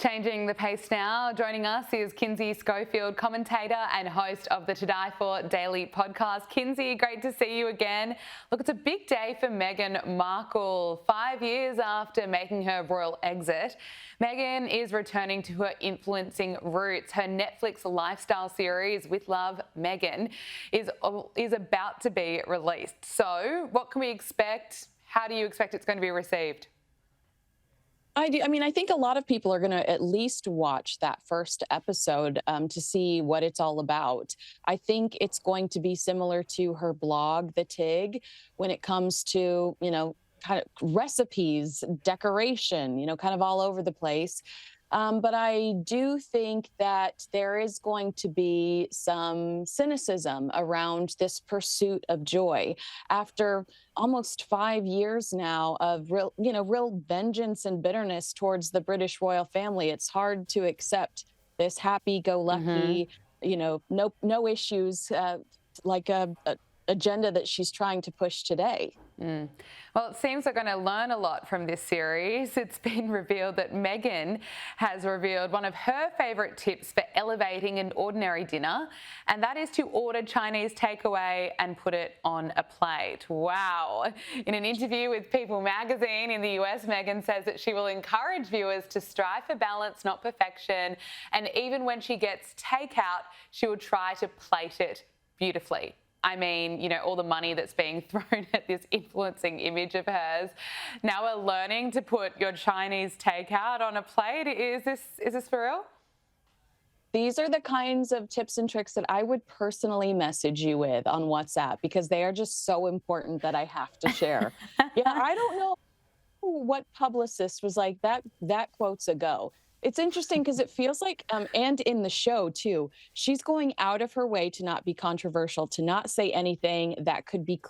Changing the pace now, joining us is Kinsey Schofield, commentator and host of the To Die For Daily podcast. Kinsey, great to see you again. Look, it's a big day for Meghan Markle. 5 years after making her royal exit, Meghan is returning to her influencing roots. Her Netflix lifestyle series, With Love, Meghan, is about to be released. So what can we expect? How do you expect it's going to be received? I think a lot of people are going to at least watch that first episode to see what it's all about. I think it's going to be similar to her blog, The Tig, when it comes to, kind of recipes, decoration, kind of all over the place. But I do think that there is going to be some cynicism around this pursuit of joy. After almost 5 years now of real vengeance and bitterness towards the British royal family, it's hard to accept this happy-go-lucky, no issues like a agenda that she's trying to push today. Well, it seems we're going to learn a lot from this series. It's been revealed that Meghan has revealed one of her favourite tips for elevating an ordinary dinner, and that is to order Chinese takeaway and put it on a plate. Wow. In an interview with People magazine in the US, Meghan says that she will encourage viewers to strive for balance, not perfection, and even when she gets takeout, she will try to plate it beautifully. I mean, all the money that's being thrown at this influencing image of hers. Now we're learning to put your Chinese takeout on a plate. Is this for real? These are the kinds of tips and tricks that I would personally message you with on WhatsApp because they are just so important that I have to share. Yeah, I don't know what publicist was like, that quote's a go. It's interesting because it feels like, and in the show too, she's going out of her way to not be controversial, to not say anything that could be,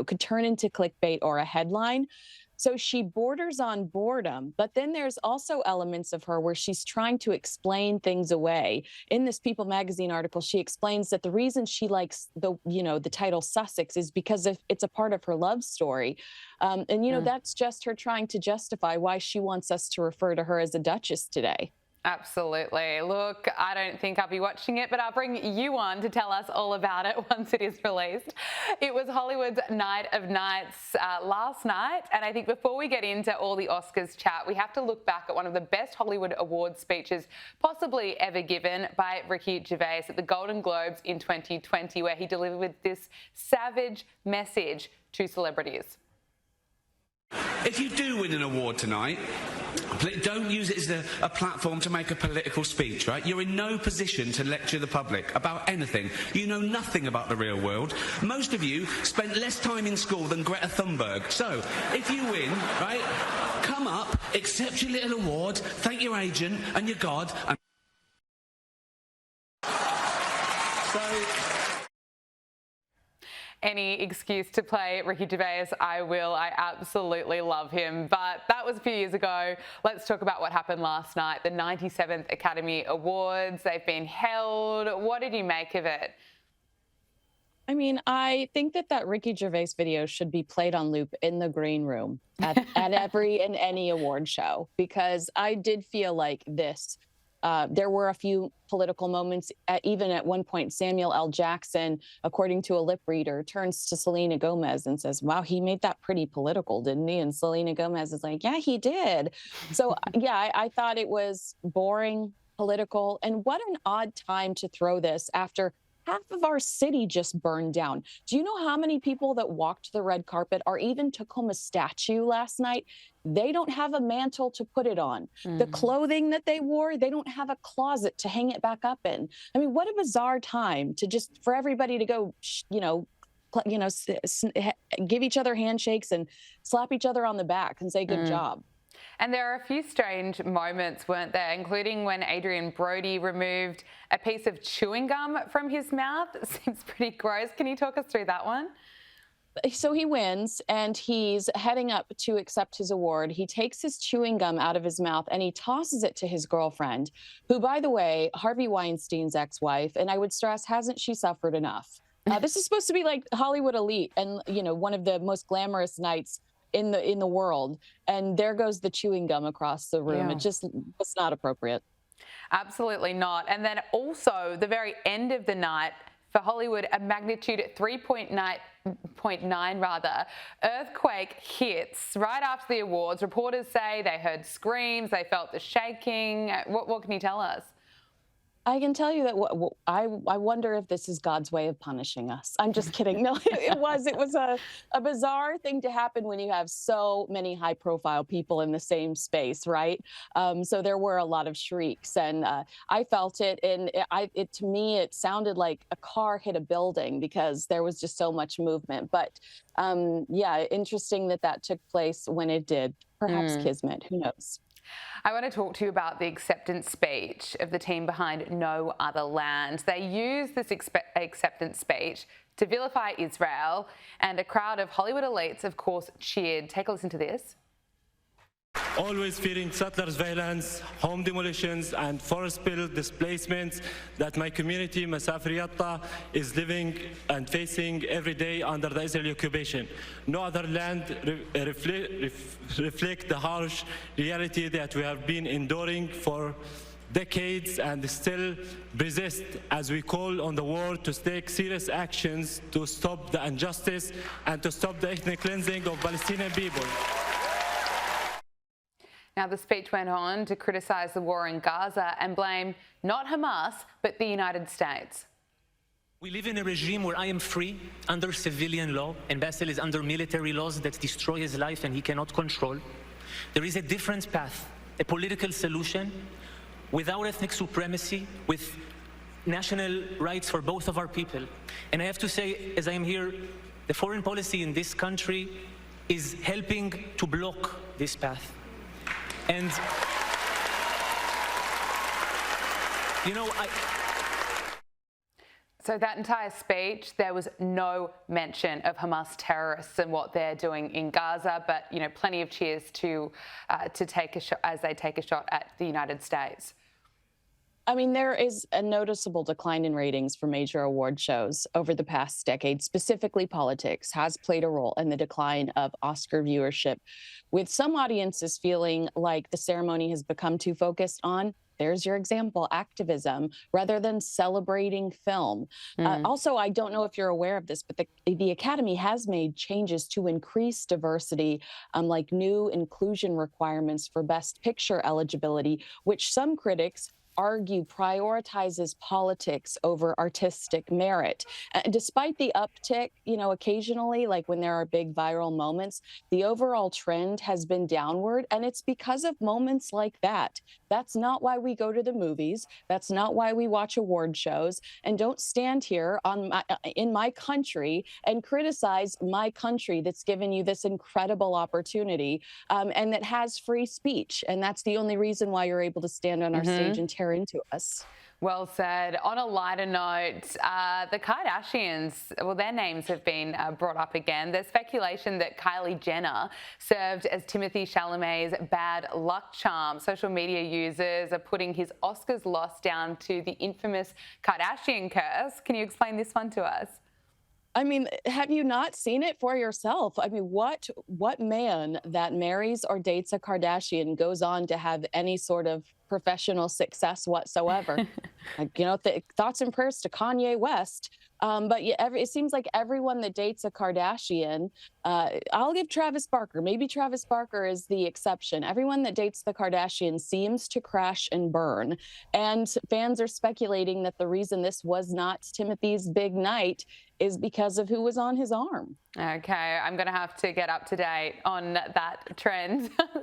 could turn into clickbait or a headline. So she borders on boredom, but then there's also elements of her where she's trying to explain things away. In this People magazine article, she explains that the reason she likes the title Sussex is because it's a part of her love story. That's just her trying to justify why she wants us to refer to her as a duchess today. Absolutely. Look, I don't think I'll be watching it, but I'll bring you on to tell us all about it once it is released. It was Hollywood's Night of Nights last night, and I think before we get into all the Oscars chat, we have to look back at one of the best Hollywood awards speeches possibly ever given by Ricky Gervais at the Golden Globes in 2020, where he delivered this savage message to celebrities. If you do win an award tonight, don't use it as a platform to make a political speech, right? You're in no position to lecture the public about anything. You know nothing about the real world. Most of you spent less time in school than Greta Thunberg. So, if you win, right, come up, accept your little award, thank your agent and your God, and any excuse to play Ricky Gervais, I will. I absolutely love him. But that was a few years ago. Let's talk about what happened last night. The 97th Academy Awards, they've been held. What did you make of it? I mean, I think that Ricky Gervais video should be played on loop in the green room at every and any award show, because I did feel like this. There were a few political moments. Even at one point, Samuel L. Jackson, according to a lip reader, turns to Selena Gomez and says, wow, he made that pretty political, didn't he? And Selena Gomez is like, yeah, he did. So, yeah, I thought it was boring, political. And what an odd time to throw this after half of our city just burned down. Do you know how many people that walked the red carpet or even took home a statue last night? They don't have a mantle to put it on. The clothing that they wore, they don't have a closet to hang it back up in. I mean, what a bizarre time for everybody to go, give each other handshakes and slap each other on the back and say, good job. And there are a few strange moments, weren't there, including when Adrian Brody removed a piece of chewing gum from his mouth. It seems pretty gross. Can you talk us through that one? So he wins and he's heading up to accept his award. He takes his chewing gum out of his mouth and he tosses it to his girlfriend, who, by the way, Harvey Weinstein's ex-wife, and I would stress, hasn't she suffered enough? This is supposed to be like Hollywood elite and, one of the most glamorous nights in the world, and there goes the chewing gum across the room. Yeah. It just was not appropriate. Absolutely not. And then also the very end of the night for Hollywood, a magnitude 3.9 rather earthquake hits right after the awards. Reporters say they heard screams, they felt the shaking. What can you tell us? I can tell you that I wonder if this is God's way of punishing us. I'm just kidding. No, it was a bizarre thing to happen when you have so many high profile people in the same space, right? So there were a lot of shrieks, and I felt it. And to me, it sounded like a car hit a building because there was just so much movement. But yeah, interesting that took place when it did. Perhaps kismet, who knows? I want to talk to you about the acceptance speech of the team behind No Other Land. They used this acceptance speech to vilify Israel, and a crowd of Hollywood elites, of course, cheered. Take a listen to this. Always fearing settlers' violence, home demolitions, and forest bill displacements that my community, Masafir Yatta, is living and facing every day under the Israeli occupation. No other land reflect the harsh reality that we have been enduring for decades and still persist as we call on the world to take serious actions to stop the injustice and to stop the ethnic cleansing of Palestinian people. Now, the speech went on to criticise the war in Gaza and blame not Hamas, but the United States. We live in a regime where I am free under civilian law, and Basil is under military laws that destroy his life and he cannot control. There is a different path, a political solution without ethnic supremacy, with national rights for both of our people. And I have to say, as I am here, the foreign policy in this country is helping to block this path. And, you know, So that entire speech, there was no mention of Hamas terrorists and what they're doing in Gaza, but, you know, plenty of cheers to take a shot as they take a shot at the United States. I mean, there is a noticeable decline in ratings for major award shows over the past decade. Specifically, politics has played a role in the decline of Oscar viewership, with some audiences feeling like the ceremony has become too focused on, there's your example, activism, rather than celebrating film. Also, I don't know if you're aware of this, but the Academy has made changes to increase diversity, like new inclusion requirements for Best Picture eligibility, which some critics argue prioritizes politics over artistic merit. Despite the uptick, you know, occasionally, like when there are big viral moments, the overall trend has been downward, and it's because of moments like that. That's not why we go to the movies. That's not why we watch award shows. And don't stand here in my country and criticize my country that's given you this incredible opportunity and that has free speech. And that's the only reason why you're able to stand on our stage and tear into us. Well said. On a lighter note, the Kardashians, well, their names have been brought up again. There's speculation that Kylie Jenner served as Timothée Chalamet's bad luck charm. Social media users are putting his Oscars loss down to the infamous Kardashian curse. Can you explain this one to us? I mean, have you not seen it for yourself? I mean, what man that marries or dates a Kardashian goes on to have any sort of professional success whatsoever? Like, you know, thoughts and prayers to Kanye West. But yeah, it seems like everyone that dates a Kardashian, I'll give Travis Barker. Maybe Travis Barker is the exception. Everyone that dates the Kardashians seems to crash and burn. And fans are speculating that the reason this was not Timothy's big night is because of who was on his arm. Okay, I'm going to have to get up to date on that trend.